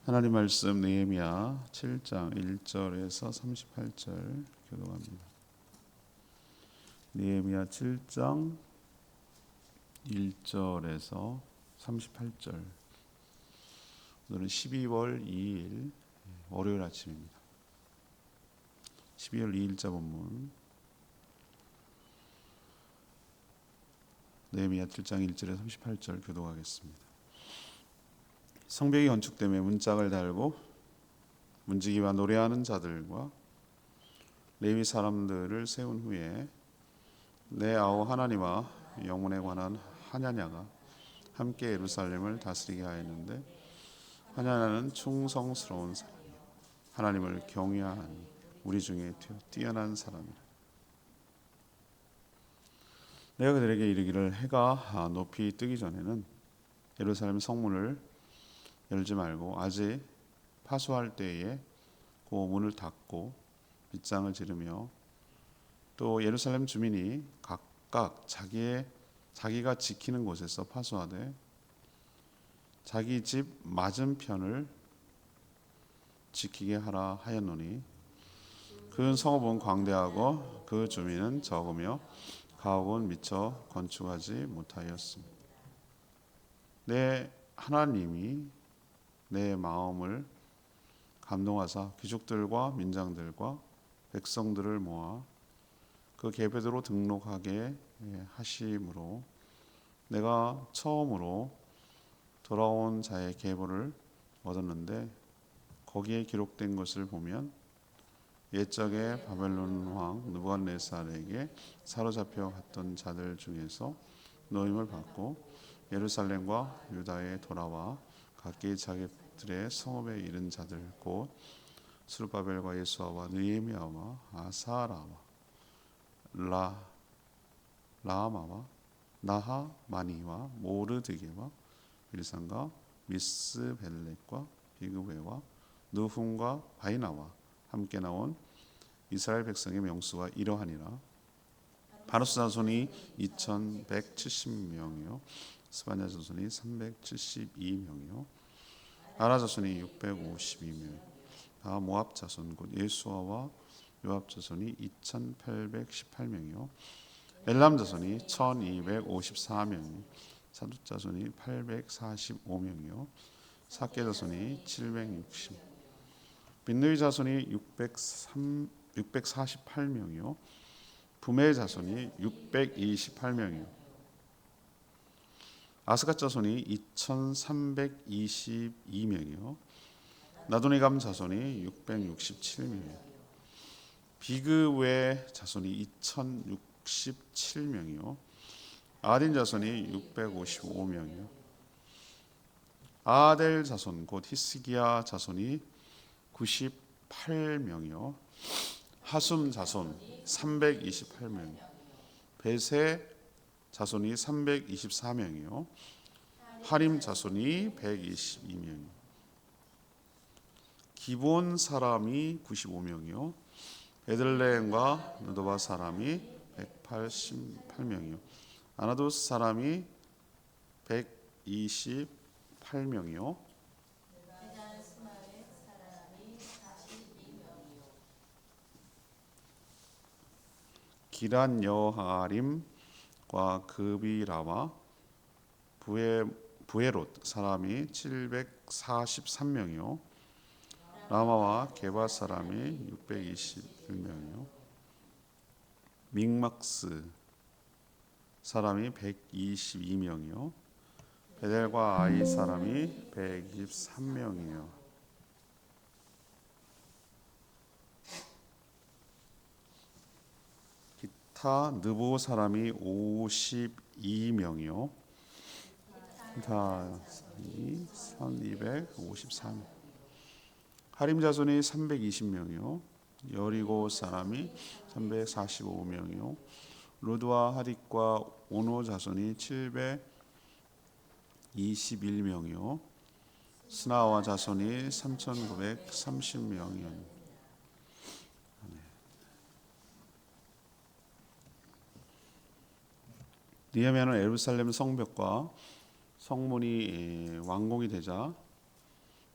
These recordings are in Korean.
하나님 말씀 느헤미야 7장 1절에서 38절 교독합니다. 느헤미야 7장 1절에서 38절. 오늘은 12월 2일 월요일 아침입니다. 12월 2일자 본문 느헤미야 7장 1절에서 38절 교독하겠습니다. 성벽이 건축됨에 문짝을 달고 문지기와 노래하는 자들과 레위 사람들을 세운 후에 내 아우 하나님과 영혼에 관한 하냐냐가 함께 예루살렘을 다스리게 하였는데, 하냐냐는 충성스러운 사람이요 하나님을 경외하니 우리 중에 뛰어난 사람이라. 내가 그들에게 이르기를 해가 높이 뜨기 전에는 예루살렘 성문을 열지 말고 아직 파수할 때에 그 문을 닫고 빗장을 지르며, 또 예루살렘 주민이 각각 자기가 지키는 곳에서 파수하되 자기 집 맞은편을 지키게 하라 하였노니, 그 성읍은 광대하고 그 주민은 적으며 가옥은 미처 건축하지 못하였습니다. 내 하나님이 내 마음을 감동하사 귀족들과 민장들과 백성들을 모아 그 계배도로 등록하게 하심으로 내가 처음으로 돌아온 자의 계보를 얻었는데, 거기에 기록된 것을 보면 옛적에 바벨론 왕 느부갓네살에게 사로잡혀 갔던 자들 중에서 노임을 받고 예루살렘과 유다에 돌아와 각기 자기들의 성읍에 이른 자들, 곧 스룹바벨과 예수아와 느헤미야와 아사라와 라마와 나하마니와 모르드게와 빌산과 미스벨렉과 비그웨와 느훔과 바이나와 함께 나온 이스라엘 백성의 명수가 이러하니라. 바로스 자손이 2170명이요 스바냐 자손이 372명이요 아라 자손이 652명, 다 모압 자손 곧 예수아와 요압 자손이 2818명이요 엘람 자손이 1254명이요 사두 자손이 845명이요 사케 자손이 760, 빈누이 자손이 648명이요 부메 자손이 628명이요 아스갓 자손이 2322명이요 나도니감 자손이 667명이요 비그웨 자손이 2067명이요 아딘 자손이 655명이요 아델 자손 곧 히스기야 자손이 98명이요 하숨 자손 328명, 베세 자손이 324명이요 하림 자손이 122명, 기본 사람이 95명이요 베들레헴과 느도바 사람이 188명이요 아나도스 사람이 128명이요 기란 여하림과 그비라와 부에롯 사람이 743명이요 라마와 게바 사람이 621명이요 믹막스 사람이 122명이요 베델과 아이 사람이 123명이요 기타 느보 사람이 52명이요 다 1253명, 하림 자손이 320명이요 여리고 사람이 345명이요 루드와 하딕과 오노 자손이 721명이요 스나와 자손이 3930명이요 느헤미야는 예루살렘 성벽과 성문이 완공이 되자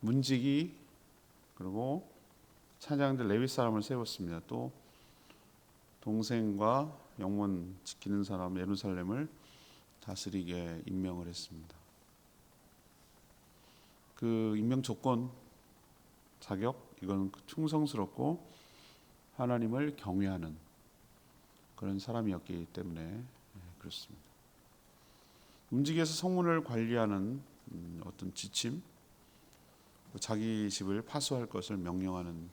문지기 그리고 찬양대 레위 사람을 세웠습니다. 또 동생과 영문 지키는 사람 예루살렘을 다스리게 임명을 했습니다. 그 임명 조건, 자격, 이건 충성스럽고 하나님을 경외하는 그런 사람이었기 때문에 그렇습니다. 문지기에서 성문을 관리하는 어떤 지침, 자기 집을 파수할 것을 명령하는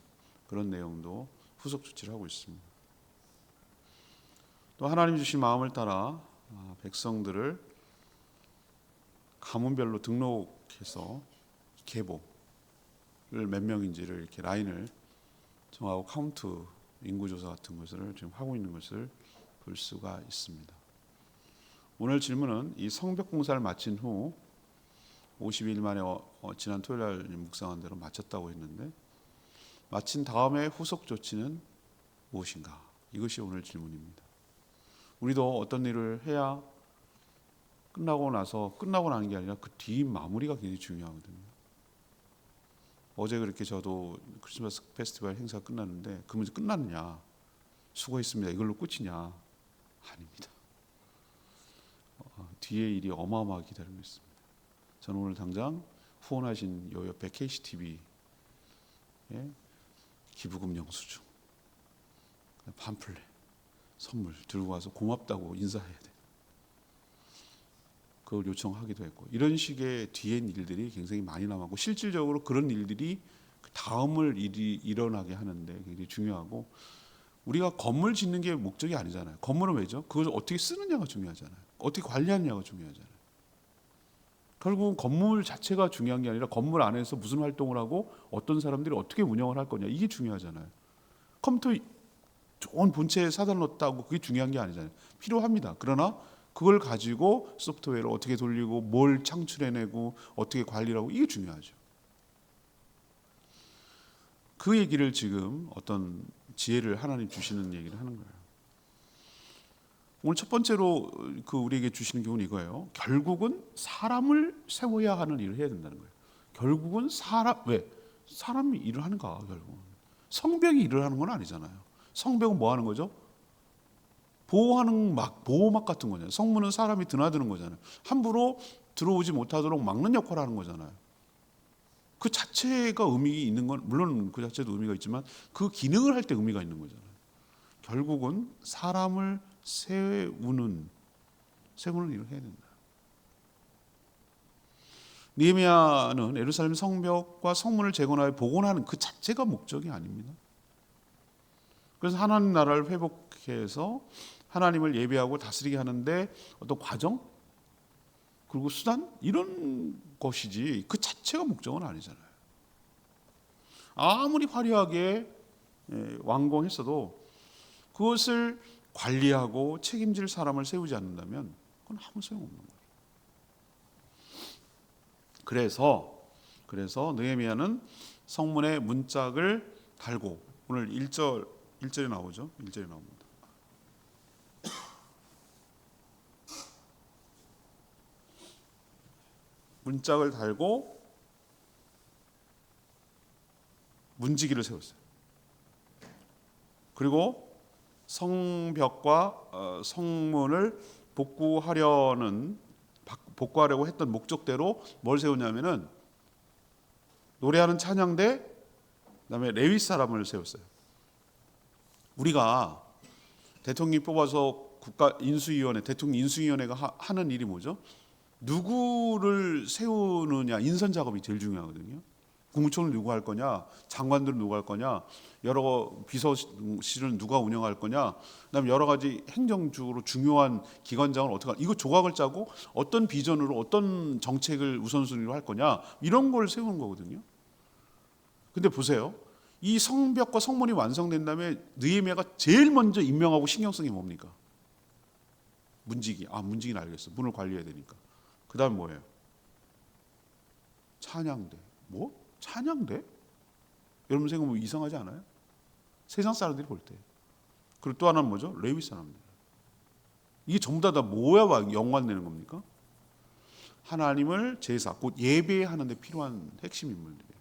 그런 내용도 후속 조치를 하고 있습니다. 또 하나님 주신 마음을 따라 백성들을 가문별로 등록해서 계보를 몇 명인지를 이렇게 라인을 정하고 카운트 인구조사 같은 것을 지금 하고 있는 것을 볼 수가 있습니다. 오늘 질문은 이 성벽 공사를 마친 후 50일 만에 지난 토요일 날 묵상한 대로 마쳤다고 했는데 마친 다음에 후속 조치는 무엇인가? 이것이 오늘 질문입니다. 우리도 어떤 일을 해야 끝나고 나는 게 아니라 그 뒤 마무리가 굉장히 중요하거든요. 어제 그렇게 저도 크리스마스 페스티벌 행사 끝났는데 그 문제 끝났느냐? 수고했습니다. 이걸로 끝이냐? 아닙니다. 뒤에 일이 어마어마하게 기다리고 있습니다. 저는 오늘 당장 후원하신 요 옆에 KCTV에 기부금 영수증, 팜플렛, 선물 들고 와서 고맙다고 인사해야 돼. 그걸 요청하기도 했고 이런 식의 뒤엔 일들이 굉장히 많이 남았고 실질적으로 그런 일들이 다음을 일이 일어나게 하는데 굉장히 중요하고 우리가 건물 짓는 게 목적이 아니잖아요. 건물은 왜죠? 그걸 어떻게 쓰느냐가 중요하잖아요. 어떻게 관리하느냐가 중요하잖아요. 결국은 건물 자체가 중요한 게 아니라 건물 안에서 무슨 활동을 하고 어떤 사람들이 어떻게 운영을 할 거냐 이게 중요하잖아요. 컴퓨터 좋은 본체 사다 놓았다고 그게 중요한 게 아니잖아요. 필요합니다. 그러나 그걸 가지고 소프트웨어를 어떻게 돌리고 뭘 창출해내고 어떻게 관리를 하고 이게 중요하죠. 그 얘기를 지금 어떤 지혜를 하나님 주시는 얘기를 하는 거예요. 오늘 첫 번째로 그 우리에게 주시는 교훈이 이거예요. 결국은 사람을 세워야 하는 일을 해야 된다는 거예요. 결국은 사람이 일을 하는가? 결국은 성벽이 일을 하는 건 아니잖아요. 성벽은 뭐 하는 거죠? 보호막 같은 거잖아요. 성문은 사람이 드나드는 거잖아요. 함부로 들어오지 못하도록 막는 역할을 하는 거잖아요. 그 자체가 의미 있는 건 물론 그 자체도 의미가 있지만 그 기능을 할 때 의미가 있는 거잖아요. 결국은 사람을 세우는 일을 해야 된다. 느헤미야는 예루살렘 성벽과 성문을 재건하여 복원하는 그 자체가 목적이 아닙니다. 그래서 하나님 나라를 회복해서 하나님을 예배하고 다스리게 하는데 어떤 과정 그리고 수단 이런 것이지 그 자체가 목적은 아니잖아요. 아무리 화려하게 완공했어도 그것을 관리하고 책임질 사람을 세우지 않는다면 그건 아무 소용없는 거예요. 그래서 느헤미야는 성문에 문짝을 달고 오늘 1절에 나오죠. 1절에 나옵니다. 문짝을 달고 문지기를 세웠어요. 그리고 성벽과 성문을 복구하려고 했던 목적대로 뭘 세우냐면은 노래하는 찬양대, 그다음에 레위 사람을 세웠어요. 우리가 대통령이 뽑아서 대통령 인수위원회가 하는 일이 뭐죠? 누구를 세우느냐 인선 작업이 제일 중요하거든요. 국무총리 누구 할 거냐, 장관들은 누구 할 거냐, 여러 비서실은 누가 운영할 거냐, 그다음에 여러 가지 행정적으로 중요한 기관장을 어떻게 이거 조각을 짜고 어떤 비전으로 어떤 정책을 우선순위로 할 거냐 이런 걸 세우는 거거든요. 근데 보세요, 이 성벽과 성문이 완성된 다음에 느헤미야가 제일 먼저 임명하고 신경 쓴 게 뭡니까? 문지기는 알겠어. 문을 관리해야 되니까. 그다음 뭐예요? 찬양대. 뭐? 찬양대? 여러분 생각하면 이상하지 않아요? 세상 사람들이 볼 때. 그리고 또 하나는 뭐죠? 레위 사람들. 이게 전부 다 뭐야 연관되는 겁니까? 하나님을 제사, 곧 예배하는 데 필요한 핵심 인물들이에요.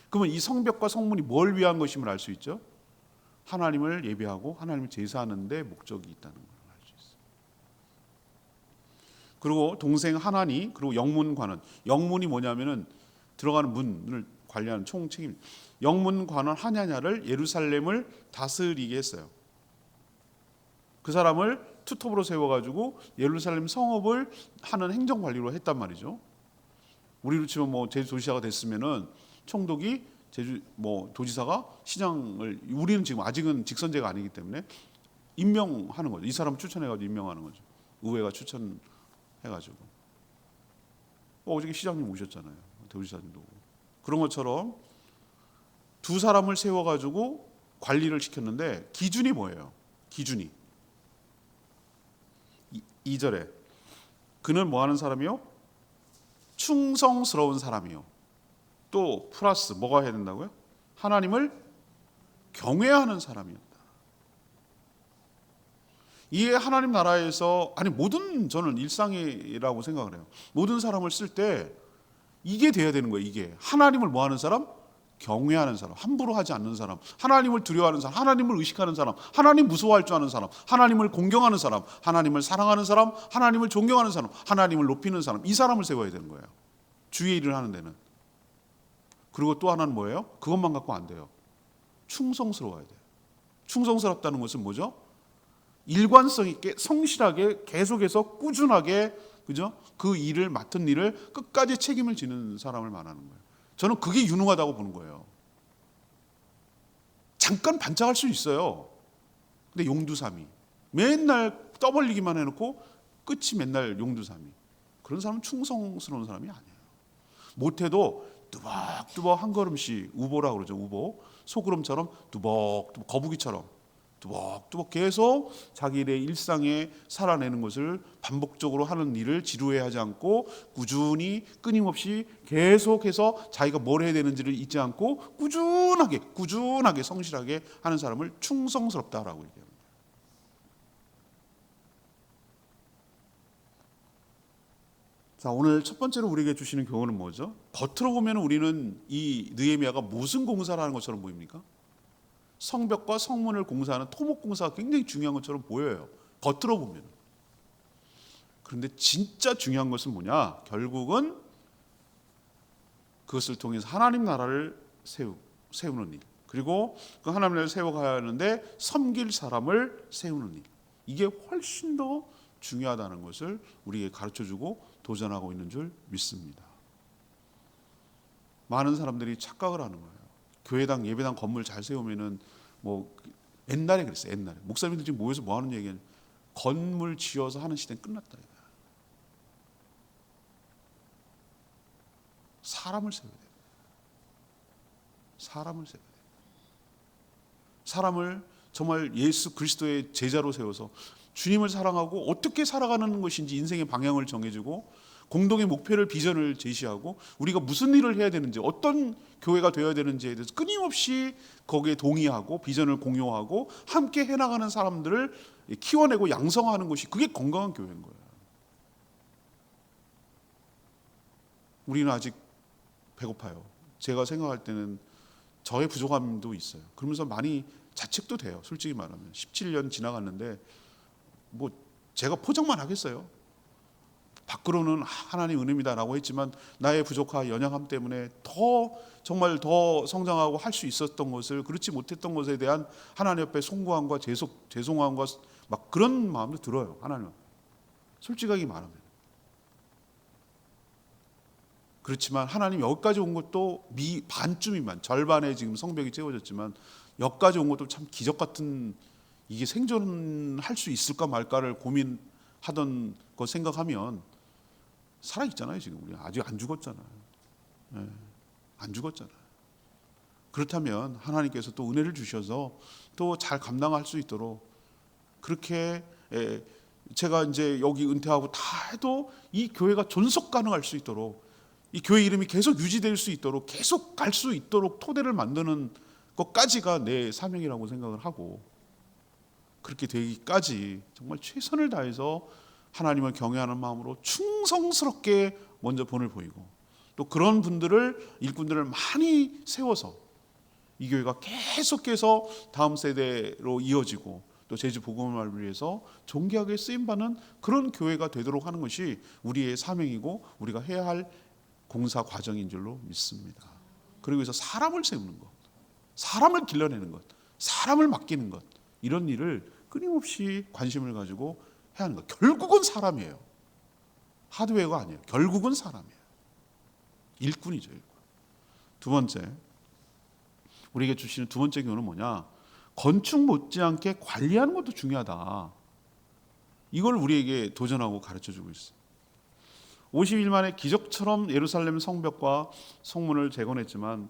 그러면 이 성벽과 성문이 뭘 위한 것임을 알 수 있죠? 하나님을 예배하고 하나님을 제사하는 데 목적이 있다는 걸 알 수 있어요. 그리고 동생 하나니, 그리고 영문관은, 영문이 뭐냐면은 들어가는 문을 관리하는 총책임. 영문관은 하냐냐를 예루살렘을 다스리게 했어요. 그 사람을 투톱으로 세워가지고 예루살렘 성읍을 하는 행정관리로 했단 말이죠. 우리로 치면 뭐 제주도지사가 됐으면은 총독이 제주 뭐 도지사가 시장을, 우리는 지금 아직은 직선제가 아니기 때문에 임명하는 거죠. 이 사람을 추천해가지고 임명하는 거죠. 의회가 추천해가지고. 어저께 시장님 오셨잖아요. 도지사님도. 그런 것처럼 두 사람을 세워가지고 관리를 시켰는데 기준이 뭐예요? 기준이 2절에 그는 뭐 하는 사람이요? 충성스러운 사람이요. 또 플러스 뭐가 해야 된다고요? 하나님을 경외하는 사람이었다. 이게 하나님 나라에서, 아니 모든, 저는 일상이라고 생각을 해요. 모든 사람을 쓸 때 이게 돼야 되는 거예요. 이게 하나님을 뭐 하는 사람? 경외하는 사람, 함부로 하지 않는 사람, 하나님을 두려워하는 사람, 하나님을 의식하는 사람, 하나님 무서워할 줄 아는 사람, 하나님을 공경하는 사람, 하나님을 사랑하는 사람, 하나님을 존경하는 사람, 하나님을 높이는 사람, 이 사람을 세워야 되는 거예요. 주의 일을 하는 데는. 그리고 또 하나는 뭐예요? 그것만 갖고 안 돼요. 충성스러워야 돼요. 충성스럽다는 것은 뭐죠? 일관성 있게 성실하게 계속해서 꾸준하게, 그죠? 그 일을 맡은 일을 끝까지 책임을 지는 사람을 말하는 거예요. 저는 그게 유능하다고 보는 거예요. 잠깐 반짝할 수 있어요. 근데 용두사미, 맨날 떠벌리기만 해놓고 끝이 맨날 용두사미, 그런 사람은 충성스러운 사람이 아니에요. 못해도 뚜벅뚜벅 한 걸음씩, 우보라고 그러죠. 우보, 소구름처럼 뚜벅뚜벅, 거북이처럼 뚜벅뚜벅 계속 자기의 일상에 살아내는 것을 반복적으로 하는 일을 지루해하지 않고 꾸준히 끊임없이 계속해서 자기가 뭘 해야 되는지를 잊지 않고 꾸준하게 성실하게 하는 사람을 충성스럽다라고 얘기합니다. 자, 오늘 첫 번째로 우리에게 주시는 교훈은 뭐죠? 겉으로 보면 우리는 이 느헤미야가 무슨 공사를 하는 것처럼 보입니까? 성벽과 성문을 공사하는 토목공사가 굉장히 중요한 것처럼 보여요. 겉으로 보면. 그런데 진짜 중요한 것은 뭐냐? 결국은 그것을 통해서 하나님 나라를 세우는 일. 그리고 그 하나님 나라를 세워가야 하는데 섬길 사람을 세우는 일. 이게 훨씬 더 중요하다는 것을 우리에게 가르쳐주고 도전하고 있는 줄 믿습니다. 많은 사람들이 착각을 하는 거예요. 교회당 예배당 건물 잘 세우면은 뭐 옛날에 그랬어요. 옛날에 목사님들 지금 모여서 뭐 하는 얘기는 건물 지어서 하는 시대는 끝났다. 사람을 세워야 돼요. 사람을 세워야 돼요. 사람을 정말 예수 그리스도의 제자로 세워서 주님을 사랑하고 어떻게 살아가는 것인지 인생의 방향을 정해주고 공동의 목표를, 비전을 제시하고 우리가 무슨 일을 해야 되는지, 어떤 교회가 되어야 되는지에 대해서 끊임없이 거기에 동의하고 비전을 공유하고 함께 해나가는 사람들을 키워내고 양성하는 것이, 그게 건강한 교회인 거예요. 우리는 아직 배고파요. 제가 생각할 때는 저의 부족함도 있어요. 그러면서 많이 자책도 돼요. 솔직히 말하면 17년 지나갔는데 뭐 제가 포장만 하겠어요. 밖으로는 하나님 은혜입니다라고 했지만 나의 부족함, 연약함 때문에 정말 더 성장하고 할 수 있었던 것을, 그렇지 못했던 것에 대한 하나님 앞에 송구함과 죄송함과 막 그런 마음도 들어요. 하나님 솔직하게 말하면. 그렇지만 하나님 여기까지 온 것도 반쯤이만, 절반에 지금 성벽이 채워졌지만 여기까지 온 것도 참 기적 같은, 이게 생존할 수 있을까 말까를 고민하던 거 생각하면 살아있잖아요. 지금 우리 아직 안 죽었잖아요. 네, 안 죽었잖아요. 그렇다면 하나님께서 또 은혜를 주셔서 또 잘 감당할 수 있도록, 그렇게 제가 이제 여기 은퇴하고 다 해도 이 교회가 존속 가능할 수 있도록, 이 교회 이름이 계속 유지될 수 있도록, 계속 갈 수 있도록 토대를 만드는 것까지가 내 사명이라고 생각을 하고, 그렇게 되기까지 정말 최선을 다해서 하나님을 경외하는 마음으로 충성스럽게 먼저 본을 보이고, 또 그런 분들을 일꾼들을 많이 세워서 이 교회가 계속해서 다음 세대로 이어지고 또 제주 복음을 위해서 존귀하게 쓰임받는 그런 교회가 되도록 하는 것이 우리의 사명이고 우리가 해야 할 공사 과정인 줄로 믿습니다. 그리고 그래서 사람을 세우는 것, 사람을 길러내는 것, 사람을 맡기는 것, 이런 일을 끊임없이 관심을 가지고 해야 하는 것. 결국은 사람이에요. 하드웨어가 아니에요. 결국은 사람이에요. 일꾼이죠. 일꾼. 두 번째, 우리에게 주시는 두 번째 교훈은 뭐냐? 건축 못지않게 관리하는 것도 중요하다. 이걸 우리에게 도전하고 가르쳐주고 있어요. 50일 만에 기적처럼 예루살렘 성벽과 성문을 재건했지만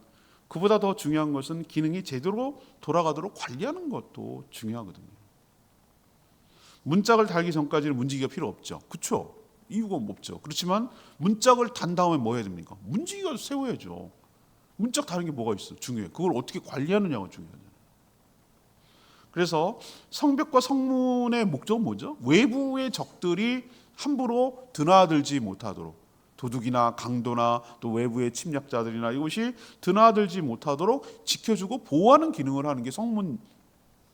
그보다 더 중요한 것은 기능이 제대로 돌아가도록 관리하는 것도 중요하거든요. 문짝을 달기 전까지는 문지기가 필요 없죠. 그렇죠? 이유가 없죠. 그렇지만 문짝을 단 다음에 뭐 해야 됩니까? 문지기가 세워야죠. 문짝 다는 게 뭐가 있어? 중요해. 그걸 어떻게 관리하느냐가 중요하잖아요. 그래서 성벽과 성문의 목적은 뭐죠? 외부의 적들이 함부로 드나들지 못하도록, 도둑이나 강도나 또 외부의 침략자들이나 이것이 드나들지 못하도록 지켜주고 보호하는 기능을 하는 게 성문의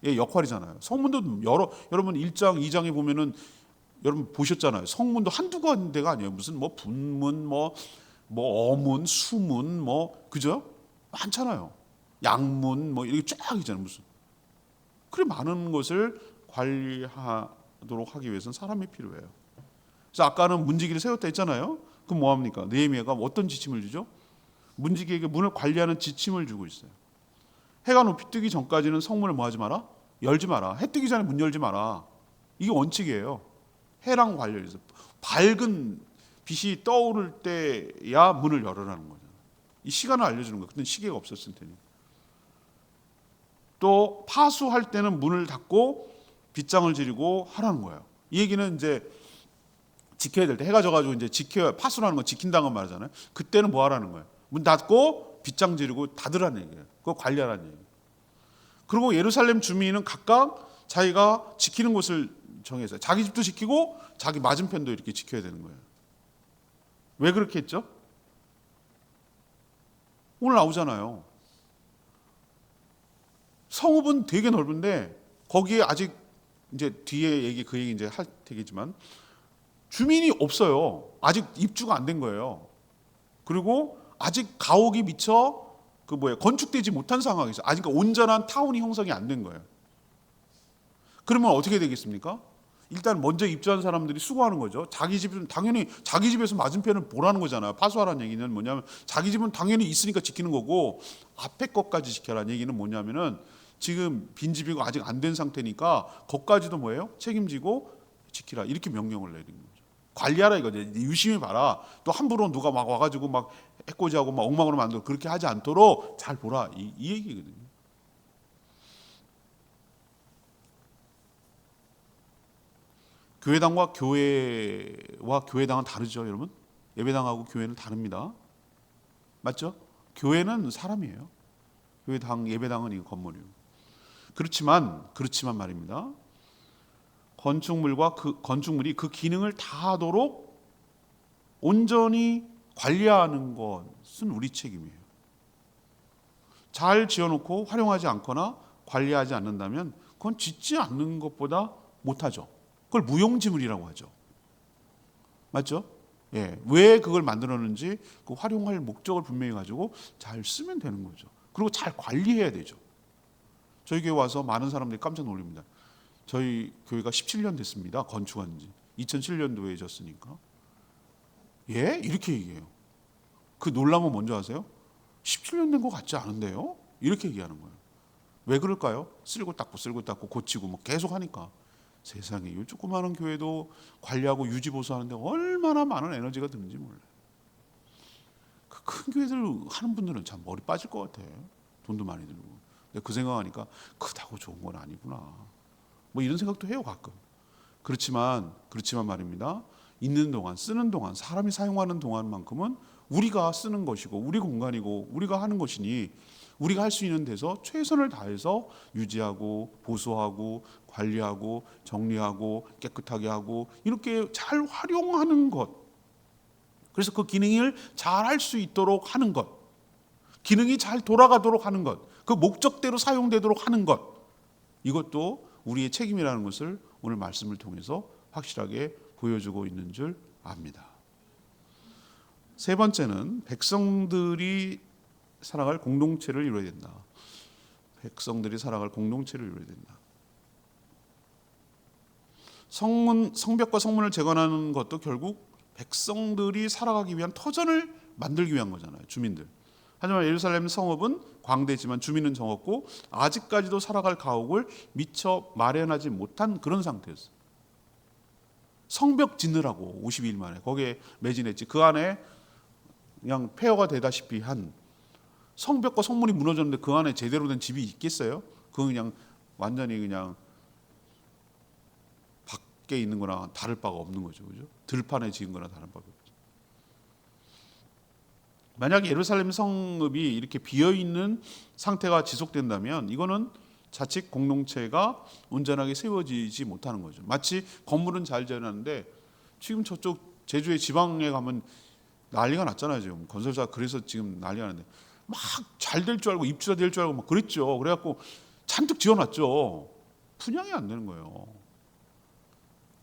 역할이잖아요. 성문도 여러분 1장, 2장에 보면은 여러분 보셨잖아요. 성문도 한두 군데가 아니에요. 무슨 뭐 분문, 뭐 어문, 수문, 뭐 그죠? 많잖아요. 양문, 뭐 이렇게 쫙 있잖아요. 무슨 그래 많은 것을 관리하도록 하기 위해서는 사람이 필요해요. 그래서 아까는 문지기를 세웠다 했잖아요. 그럼 뭐 합니까? 느헤미야가 어떤 지침을 주죠? 문지기에게 문을 관리하는 지침을 주고 있어요. 해가 높이 뜨기 전까지는 성문을 뭐 하지 마라? 열지 마라. 해 뜨기 전에 문 열지 마라. 이게 원칙이에요. 해랑 관련해서 밝은 빛이 떠오를 때야 문을 열으라는 거죠. 이 시간을 알려주는 거예요. 그때 시계가 없었을 테니. 또 파수할 때는 문을 닫고 빗장을 지르고 하라는 거예요. 이 얘기는 이제 지켜야 될 때 해가 져가지고 이제 파수라는 건 지킨다는 말이잖아요. 그때는 뭐 하라는 거예요? 문 닫고 빗장 지르고 닫으라는 얘기예요. 그거 관리하라는 얘기예요. 그리고 예루살렘 주민은 각각 자기가 지키는 곳을 정해서 자기 집도 지키고 자기 맞은편도 이렇게 지켜야 되는 거예요. 왜 그렇게 했죠? 오늘 나오잖아요. 성읍은 되게 넓은데 거기에 아직 이제 뒤에 얘기 그 얘기 이제 할 테겠지만 주민이 없어요. 아직 입주가 안 된 거예요. 그리고 아직 가옥이 미처 건축되지 못한 상황이죠. 아직 온전한 타운이 형성이 안 된 거예요. 그러면 어떻게 되겠습니까? 일단 먼저 입주한 사람들이 수고하는 거죠. 자기 집은 당연히 자기 집에서 맞은편을 보라는 거잖아요. 파수하라는 얘기는 뭐냐면 자기 집은 당연히 있으니까 지키는 거고 앞에 것까지 지켜라는 얘기는 뭐냐면은 지금 빈집이고 아직 안 된 상태니까 거기까지도 뭐예요? 책임지고 지키라 이렇게 명령을 내리는 거죠. 관리하라 이거죠. 유심히 봐라. 또 함부로 누가 막 와가지고 막 해코지하고 막 엉망으로 만들고 그렇게 하지 않도록 잘 보라 이 얘기거든요. 교회당과 교회당은 다르죠, 여러분. 예배당하고 교회는 다릅니다. 맞죠? 교회는 사람이에요. 예배당은 이 건물이에요. 그렇지만 말입니다. 건축물이 그 기능을 다하도록 온전히 관리하는 것은 우리 책임이에요. 잘 지어놓고 활용하지 않거나 관리하지 않는다면 그건 짓지 않는 것보다 못하죠. 그걸 무용지물이라고 하죠. 맞죠? 예. 왜 그걸 만들었는지 그 활용할 목적을 분명히 가지고 잘 쓰면 되는 거죠. 그리고 잘 관리해야 되죠. 저희 교회 와서 많은 사람들이 깜짝 놀랍니다. 저희 교회가 17년 됐습니다. 건축한 지. 2007년도에 졌으니까. 예? 이렇게 얘기해요. 그 놀라면 뭔지 아세요? 17년 된 것 같지 않은데요? 이렇게 얘기하는 거예요. 왜 그럴까요? 쓸고 닦고 고치고 뭐 계속 하니까. 세상에 이 조그마한 교회도 관리하고 유지 보수하는데 얼마나 많은 에너지가 드는지 몰라요. 그 큰 교회들 하는 분들은 참 머리 빠질 것 같아. 돈도 많이 들고. 근데 그 생각하니까 크다고 좋은 건 아니구나. 뭐 이런 생각도 해요 가끔. 그렇지만 말입니다. 있는 동안 쓰는 동안 사람이 사용하는 동안만큼은 우리가 쓰는 것이고 우리 공간이고 우리가 하는 것이니 우리가 할 수 있는 데서 최선을 다해서 유지하고 보수하고 관리하고 정리하고 깨끗하게 하고 이렇게 잘 활용하는 것 그래서 그 기능을 잘 할 수 있도록 하는 것, 기능이 잘 돌아가도록 하는 것, 그 목적대로 사용되도록 하는 것, 이것도 우리의 책임이라는 것을 오늘 말씀을 통해서 확실하게 보여주고 있는 줄 압니다. 세 번째는 백성들이 살아갈 공동체를 이루어야 된다. 백성들이 살아갈 공동체를 이루어야 된다. 성벽과 성문을 재건하는 것도 결국 백성들이 살아가기 위한 터전을 만들기 위한 거잖아요. 주민들. 하지만 예루살렘 성읍은 광대지만 주민은 적었고 아직까지도 살아갈 가옥을 미처 마련하지 못한 그런 상태였어요. 성벽 짓느라고 52일 만에 거기에 매진했지. 그 안에 그냥 폐허가 되다시피 한 성벽과 성문이 무너졌는데 그 안에 제대로 된 집이 있겠어요? 그건 그냥 완전히 그냥 밖에 있는 거랑 다를 바가 없는 거죠. 그죠? 들판에 지은 거랑 다른 바가 없죠. 만약 예루살렘 성읍이 이렇게 비어있는 상태가 지속된다면 이거는 자칫 공동체가 온전하게 세워지지 못하는 거죠. 마치 건물은 잘 지어놨는데 지금 저쪽 제주의 지방에 가면 난리가 났잖아요. 지금 건설사 그래서 지금 난리가 났는데 막 잘 될 줄 알고 입주자 될 줄 알고 막 그랬죠. 그래갖고 잔뜩 지어놨죠. 분양이 안 되는 거예요.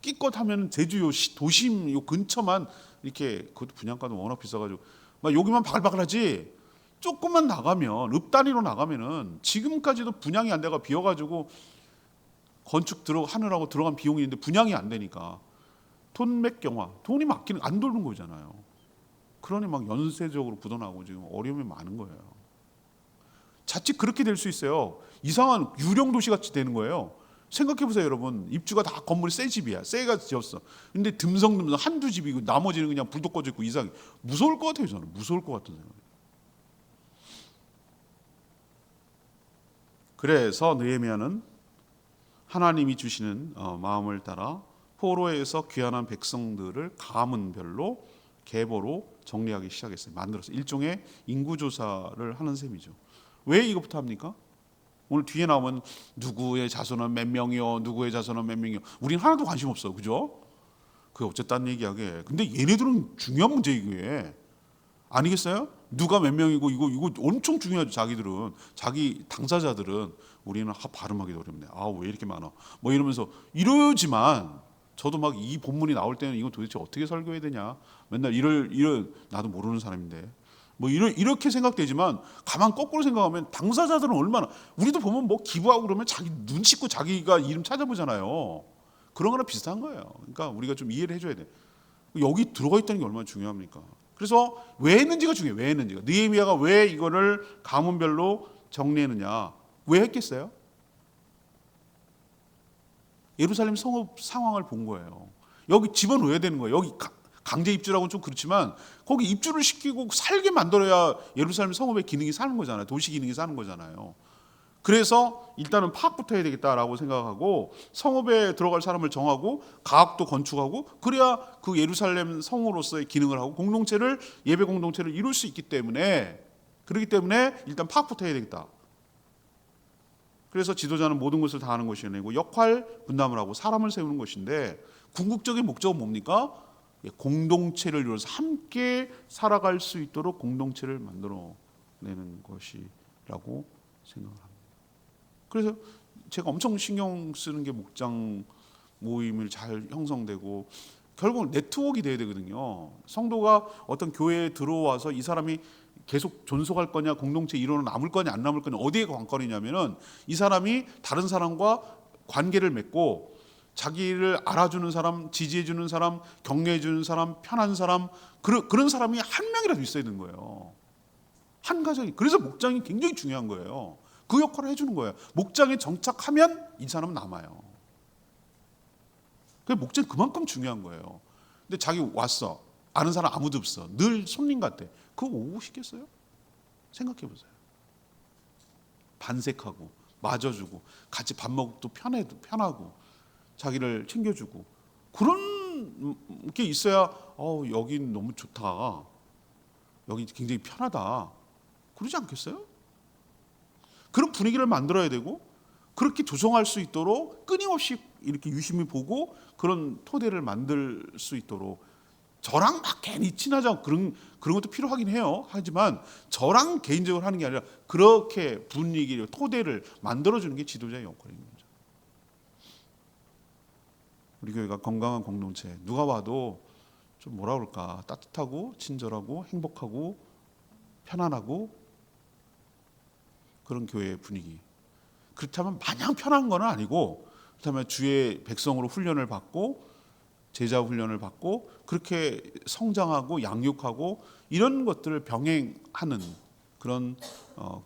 끼껏 하면 제주 요 도심 요 근처만 이렇게 그것도 분양가도 워낙 비싸가지고 막 여기만 바글바글하지. 조금만 나가면 읍 단위로 나가면은 지금까지도 분양이 안 돼가 비어가지고 건축 하느라고 들어간 비용이 있는데 분양이 안 되니까 돈맥경화 돈이 막히는 안 돌는 거잖아요. 그러니 막 연쇄적으로 굳어나고 지금 어려움이 많은 거예요. 자칫 그렇게 될 수 있어요. 이상한 유령 도시 같이 되는 거예요. 생각해 보세요, 여러분. 입주가 다 건물이 새 집이야. 새가 지었어. 근데 듬성듬성 한두 집이고 나머지는 그냥 불도 꺼져 있고 이상해. 무서울 것 같아요, 저는. 무서울 것 같은 생각이. 그래서 느헤미야는 하나님이 주시는 마음을 따라 포로에서 귀환한 백성들을 가문별로 계보로 정리하기 시작했어요. 만들어서 일종의 인구조사를 하는 셈이죠. 왜 이것부터 합니까? 오늘 뒤에 나오면 누구의 자손은 몇 명이요, 누구의 자손은 몇 명이요. 우리는 하나도 관심 없어, 그죠? 그게 어쨌다는 얘기하게. 근데 얘네들은 중요한 문제 이게 아니겠어요? 누가 몇 명이고 이거 엄청 중요하죠. 자기들은 자기 당사자들은 우리는 발음하기도 어렵네. 아, 왜 이렇게 많아? 뭐 이러면서 이러지만 저도 막 이 본문이 나올 때는 이거 도대체 어떻게 설교해야 되냐? 맨날 이럴 나도 모르는 사람인데. 뭐 이렇게 생각되지만 가만 거꾸로 생각하면 당사자들은 얼마나 우리도 보면 뭐 기부하고 그러면 자기 눈 씻고 자기가 이름 찾아보잖아요. 그런 거랑 비슷한 거예요. 그러니까 우리가 좀 이해를 해줘야 돼. 여기 들어가 있다는 게 얼마나 중요합니까? 그래서 왜 했는지가 중요해요. 왜 했는지가. 느헤미야가 왜 이거를 가문별로 정리했느냐? 왜 했겠어요? 예루살렘 성읍 상황을 본 거예요. 여기 집어넣어야 되는 거예요. 여기 강제 입주라고는 좀 그렇지만 거기 입주를 시키고 살게 만들어야 예루살렘 성읍의 기능이 사는 거잖아요. 도시 기능이 사는 거잖아요. 그래서 일단은 파악부터 해야 되겠다라고 생각하고 성읍에 들어갈 사람을 정하고 가옥도 건축하고 그래야 그 예루살렘 성으로서의 기능을 하고 공동체를 예배 공동체를 이룰 수 있기 때문에 그렇기 때문에 일단 파악부터 해야 되겠다. 그래서 지도자는 모든 것을 다 하는 것이 아니고 역할 분담을 하고 사람을 세우는 것인데 궁극적인 목적은 뭡니까? 공동체를 이루어서 함께 살아갈 수 있도록 공동체를 만들어내는 것이라고 생각합니다. 그래서 제가 엄청 신경 쓰는 게 목장 모임을 잘 형성되고 결국은 네트워크가 돼야 되거든요. 성도가 어떤 교회에 들어와서 이 사람이 계속 존속할 거냐, 공동체 일원으로 남을 거냐, 안 남을 거냐, 어디에 관건이냐면은 이 사람이 다른 사람과 관계를 맺고 자기를 알아주는 사람, 지지해주는 사람, 격려해주는 사람, 편한 사람, 그런 사람이 한 명이라도 있어야 되는 거예요. 한 가정이. 그래서 목장이 굉장히 중요한 거예요. 그 역할을 해주는 거예요. 목장에 정착하면 이 사람은 남아요. 그 목장이 그만큼 중요한 거예요. 근데 자기 왔어. 아는 사람 아무도 없어. 늘 손님 같아. 그거 오고 싶겠어요? 생각해 보세요. 반색하고 맞아주고 같이 밥 먹고 편하고 자기를 챙겨주고 그런 게 있어야 여긴 너무 좋다. 여기 굉장히 편하다. 그러지 않겠어요? 그런 분위기를 만들어야 되고 그렇게 조성할 수 있도록 끊임없이 이렇게 유심히 보고 그런 토대를 만들 수 있도록 저랑 막 괜히 친하자 그런 것도 필요하긴 해요. 하지만 저랑 개인적으로 하는 게 아니라 그렇게 분위기를 토대를 만들어주는 게 지도자의 역할입니다. 우리 교회가 건강한 공동체, 누가 와도 좀 뭐라 그럴까, 따뜻하고 친절하고 행복하고 편안하고 그런 교회의 분위기. 그렇다면 마냥 편한 건 아니고, 그렇다면 주의 백성으로 훈련을 받고 제자 훈련을 받고 그렇게 성장하고 양육하고 이런 것들을 병행하는 그런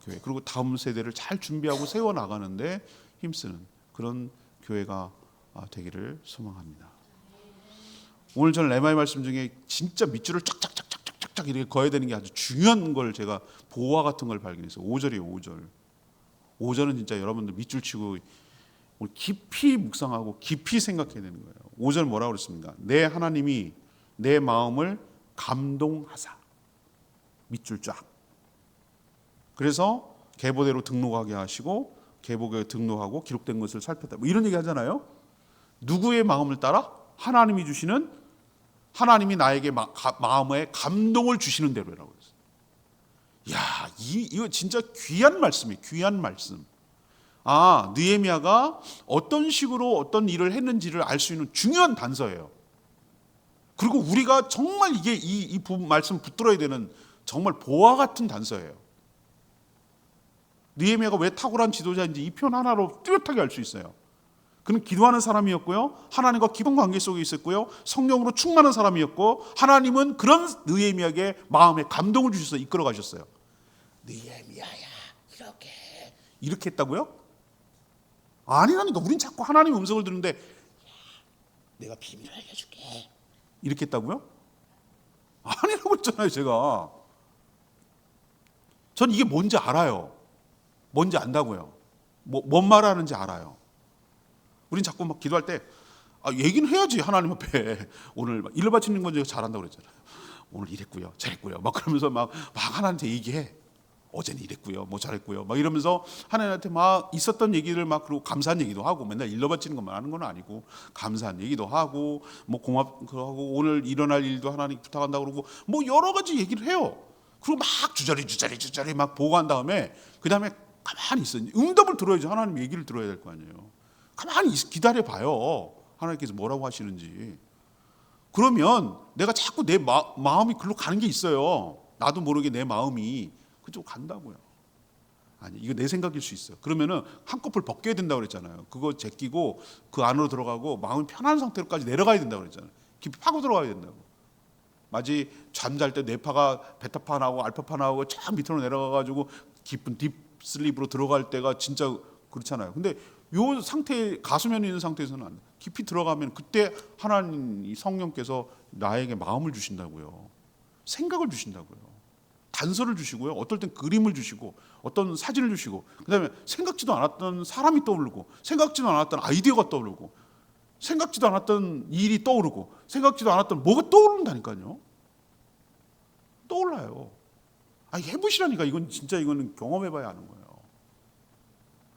교회, 그리고 다음 세대를 잘 준비하고 세워나가는데 힘쓰는 그런 교회가 되기를 소망합니다. 오늘 저는 레마의 말씀 중에 진짜 밑줄을 쫙쫙쫙쫙쫙쫙 이렇게 그어야 되는 게 아주 중요한 걸 제가 보화 같은 걸 발견했어요. 5절이에요. 5절. 5절은 진짜 여러분들 밑줄 치고 깊이 묵상하고 깊이 생각해야 되는 거예요. 5절 뭐라고 그랬습니까? 내 하나님이 내 마음을 감동하사. 밑줄 쫙. 그래서 계보대로 등록하게 하시고 계보에 등록하고 기록된 것을 살폈다. 뭐 이런 얘기 하잖아요. 누구의 마음을 따라? 하나님이 주시는, 하나님이 나에게 마음에 감동을 주시는 대로라고 했어요. 야, 이거 진짜 귀한 말씀이에요. 귀한 말씀. 느헤미야가 어떤 식으로 어떤 일을 했는지를 알 수 있는 중요한 단서예요. 그리고 우리가 정말 이게 이 말씀 붙들어야 되는 정말 보화 같은 단서예요. 느헤미야가 왜 탁월한 지도자인지 이 표현 하나로 뚜렷하게 알 수 있어요. 그는 기도하는 사람이었고요, 하나님과 깊은 관계 속에 있었고요, 성령으로 충만한 사람이었고, 하나님은 그런 느헤미야에게 마음에 감동을 주셔서 이끌어 가셨어요. 느헤미야야, 이렇게 했다고요? 아니라니까. 우린 자꾸 하나님의 음성을 듣는데 내가 비밀을 알려줄게 이렇게 했다고요? 아니라고 했잖아요. 제가 전 이게 뭔지 알아요. 뭔지 안다고요. 뭔 말하는지 알아요. 우린 자꾸 막 기도할 때 얘기는 해야지. 하나님 앞에 오늘 일 바치는 건 제가 잘한다고 그랬잖아요. 오늘 이랬고요, 잘했고요, 막 그러면서 막 하나님한테 얘기해. 어제는 이랬고요, 뭐 잘했고요, 막 이러면서 하나님한테 막 있었던 얘기를 막, 그리고 감사한 얘기도 하고, 맨날 일러 바치는 것만 하는 건 아니고 감사한 얘기도 하고, 뭐 고맙고, 오늘 일어날 일도 하나님 부탁한다 그러고, 뭐 여러 가지 얘기를 해요. 그리고 막 주저리 막 보고한 다음에 그 다음에 가만히 있어요. 응답을 들어야죠. 하나님 얘기를 들어야 될 거 아니에요. 가만히 기다려 봐요. 하나님께서 뭐라고 하시는지. 그러면 내가 자꾸 내 마음이 글로 가는 게 있어요. 나도 모르게 내 마음이 그쪽 간다고요. 아니, 이거 내 생각일 수 있어요. 그러면은 한꺼풀 벗겨야 된다고 그랬잖아요. 그거 제끼고 그 안으로 들어가고 마음이 편한 상태로까지 내려가야 된다고 그랬잖아요. 깊이 파고 들어가야 된다고. 마치 잠잘 때 뇌파가 베타파 나오고 알파파 나오고 쫙 밑으로 내려가가지고 깊은 딥슬립으로 들어갈 때가 진짜 그렇잖아요. 근데 요 상태, 가수면에 있는 상태에서는 안 돼. 깊이 들어가면 그때 하나님 성령께서 나에게 마음을 주신다고요. 생각을 주신다고요. 단서를 주시고요. 어떨 땐 그림을 주시고, 어떤 사진을 주시고, 그다음에 생각지도 않았던 사람이 떠오르고, 생각지도 않았던 아이디어가 떠오르고, 생각지도 않았던 일이 떠오르고, 생각지도 않았던 뭐가 떠오른다니까요. 떠올라요. 해보시라니까. 이건 진짜, 이거는 경험해봐야 하는 거예요.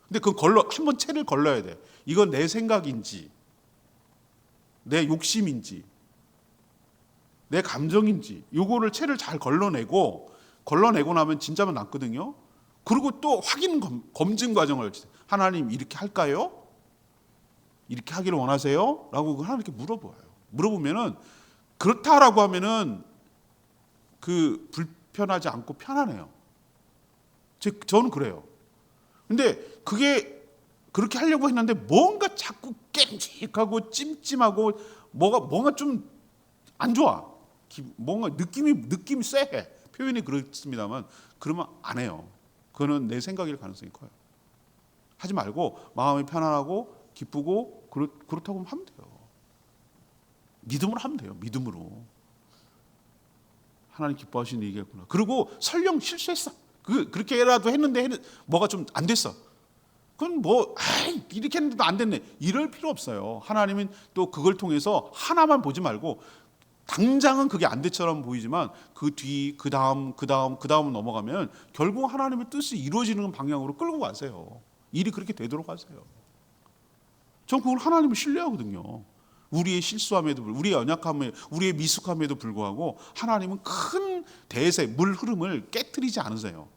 근데 그 한번 채를 걸러야 돼. 이건 내 생각인지, 내 욕심인지, 내 감정인지, 요거를 채를 잘 걸러내고 나면 진짜만 낫거든요. 그리고 또 확인 검증 과정을, 하나님 이렇게 할까요? 이렇게 하기를 원하세요? 라고 하나님께 물어봐요. 물어보면은 그렇다라고 하면은 그 불편하지 않고 편하네요. 저는 그래요. 근데 그게 그렇게 하려고 했는데 뭔가 자꾸 깹직하고 찜찜하고 뭔가 좀 안 좋아. 뭔가 느낌이 쎄해. 표현이 그렇습니다만 그러면 안 해요. 그거는 내 생각일 가능성이 커요. 하지 말고 마음이 편안하고 기쁘고 그렇다고 하면 돼요. 믿음으로 하면 돼요. 믿음으로. 하나님 기뻐하시는 얘기였구나. 그리고 설령 실수했어. 그렇게라도 했는데 뭐가 좀 안 됐어. 그건 이렇게 했는데도 안 됐네. 이럴 필요 없어요. 하나님은 또 그걸 통해서 하나만 보지 말고, 당장은 그게 안 됐처럼 보이지만 그 뒤, 그 다음 넘어가면 결국 하나님의 뜻이 이루어지는 방향으로 끌고 가세요. 일이 그렇게 되도록 하세요. 전 그걸 하나님을 신뢰하거든요. 우리의 실수함에도 우리의 연약함에 우리의 미숙함에도 불구하고 하나님은 큰 대세 물 흐름을 깨트리지 않으세요.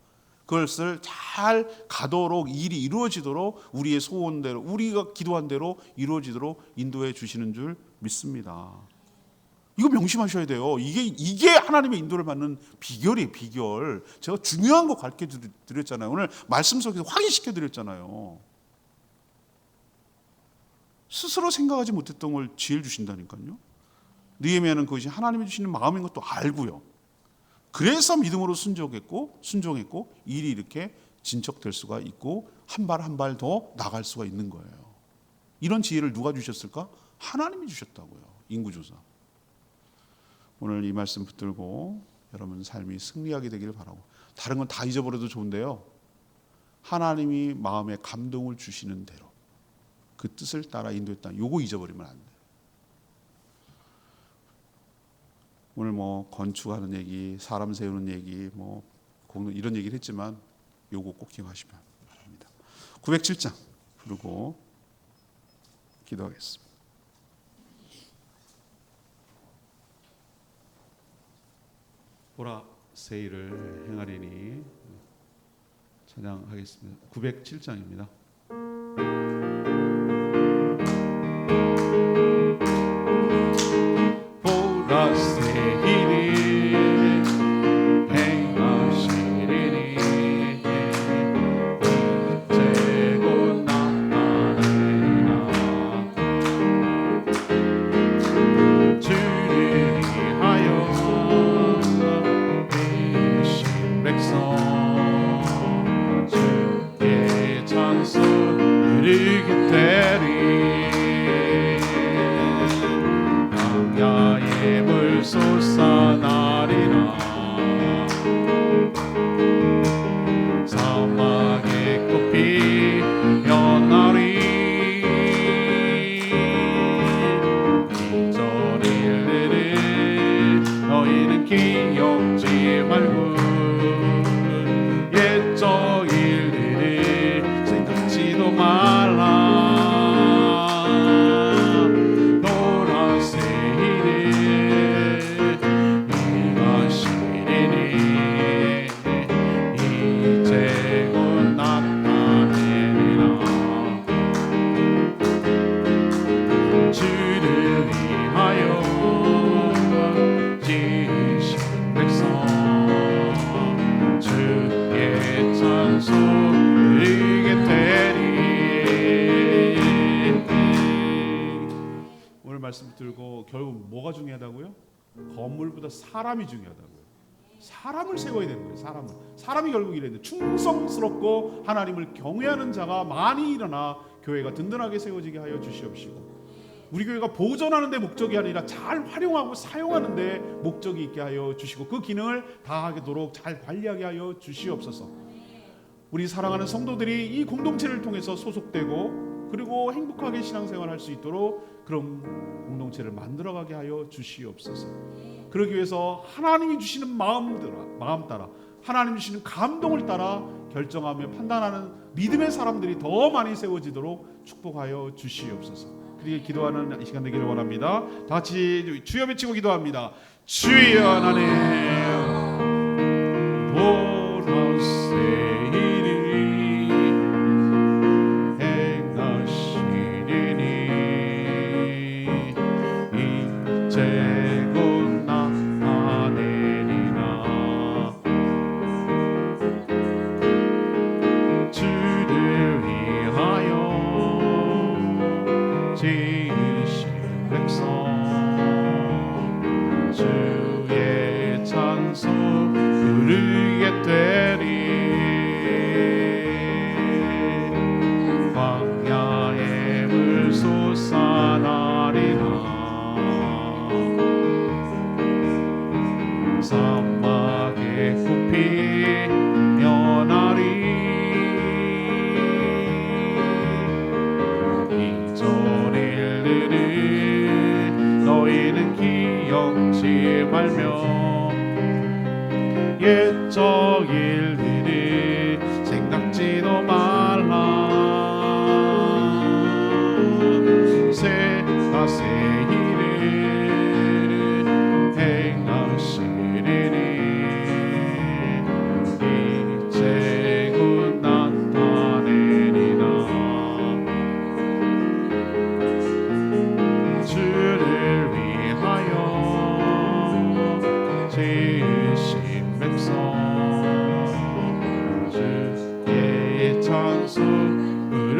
그것을 잘 가도록 일이 이루어지도록 우리의 소원대로 우리가 기도한 대로 이루어지도록 인도해 주시는 줄 믿습니다. 이거 명심하셔야 돼요. 이게 하나님의 인도를 받는 비결이에요. 비결. 제가 중요한 거 가르쳐 드렸잖아요. 오늘 말씀 속에서 확인시켜 드렸잖아요. 스스로 생각하지 못했던 걸 지혜를 주신다니까요. 느헤미야는 그것이 하나님이 주시는 마음인 것도 알고요. 그래서 믿음으로 순종했고 일이 이렇게 진척될 수가 있고 한 발 한 발 더 나갈 수가 있는 거예요. 이런 지혜를 누가 주셨을까? 하나님이 주셨다고요. 인구조사. 오늘 이 말씀 붙들고 여러분 삶이 승리하게 되기를 바라고, 다른 건 다 잊어버려도 좋은데요, 하나님이 마음에 감동을 주시는 대로 그 뜻을 따라 인도했다. 요거 잊어버리면 안 돼요. 오늘 뭐 건축하는 얘기, 사람 세우는 얘기, 뭐 이런 얘기를 했지만 요거 꼭 기억하시면 바랍니다. 907장 부르고 기도하겠습니다. 보라 새 일을 행하리니 찬양하겠습니다. 907장입니다. 보라 새 일을 행하시리니 이제 곧 나타나리라. 주를 위하여 백성 주의 찬송 누리게 되리. 강야의 물 솟아나리라. 사막의 꽃이 피어나리. 이전 일들을 너희는 기억지 말고 옛적 일들을 생각지도 말라. 노란색 일을 행하시리니 이제 곧 나타내리라. 주를 위하여 지으신 백성 주의 찬송 드리게 되리. 오늘 말씀 들고 결국 뭐가 중요하다고요? 건물보다 사람이 중요하다고요. 사람을 세워야 되는 거예요. 사람이 결국 이랬는데, 충성스럽고 하나님을 경외하는 자가 많이 일어나 교회가 든든하게 세워지게 하여 주시옵시고, 우리 교회가 보존하는 데 목적이 아니라 잘 활용하고 사용하는 데 목적이 있게 하여 주시고, 그 기능을 다하도록 잘 관리하게 하여 주시옵소서. 우리 사랑하는 성도들이 이 공동체를 통해서 소속되고 그리고 행복하게 신앙생활할 수 있도록 그런 공동체를 만들어가게 하여 주시옵소서. 그러기 위해서 하나님이 주시는 마음 따라 하나님이 주시는 감동을 따라 결정하며 판단하는 믿음의 사람들이 더 많이 세워지도록 축복하여 주시옵소서. 그렇게 기도하는 이 시간 되기를 원합니다. 다 같이 주여 외치고 기도합니다. 주여 하나님, 보라새 일이 행하시리니 이제 곧 나타내리라. 주를 위하여 지으신 백성 주의 찬송 부르게 되리.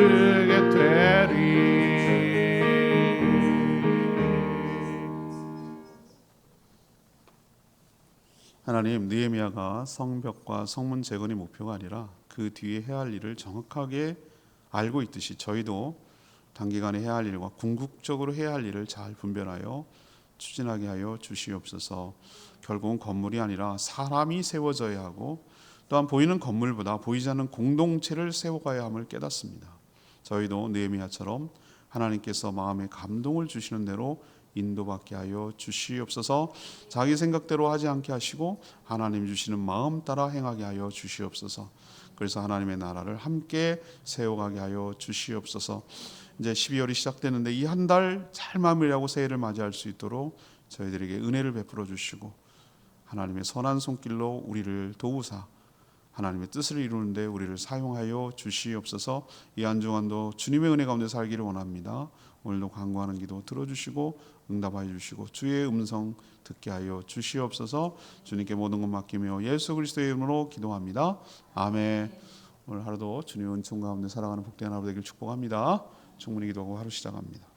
부르게 되리. 하나님, 느헤미야가 성벽과 성문 재건이 목표가 아니라 그 뒤에 해야 할 일을 정확하게 알고 있듯이 저희도 단기간에 해야 할 일과 궁극적으로 해야 할 일을 잘 분별하여 추진하게 하여 주시옵소서. 결국은 건물이 아니라 사람이 세워져야 하고, 또한 보이는 건물보다 보이지 않는 공동체를 세워가야 함을 깨닫습니다. 저희도 느헤미야처럼 하나님께서 마음에 감동을 주시는 대로 인도받게 하여 주시옵소서. 자기 생각대로 하지 않게 하시고 하나님 주시는 마음 따라 행하게 하여 주시옵소서. 그래서 하나님의 나라를 함께 세워가게 하여 주시옵소서. 이제 12월이 시작되는데 이 한 달 잘 마무리하고 새해를 맞이할 수 있도록 저희들에게 은혜를 베풀어 주시고 하나님의 선한 손길로 우리를 도우사 하나님의 뜻을 이루는데 우리를 사용하여 주시옵소서. 이 한 주간도 주님의 은혜 가운데 살기를 원합니다. 오늘도 간구하는 기도 들어주시고 응답하여 주시고 주의 음성 듣게 하여 주시옵소서. 주님께 모든 것 맡기며 예수 그리스도의 이름으로 기도합니다. 아멘. 오늘 하루도 주님의 은총 가운데 살아가는 복된 하루 되길 축복합니다. 충분히 기도하고 하루 시작합니다.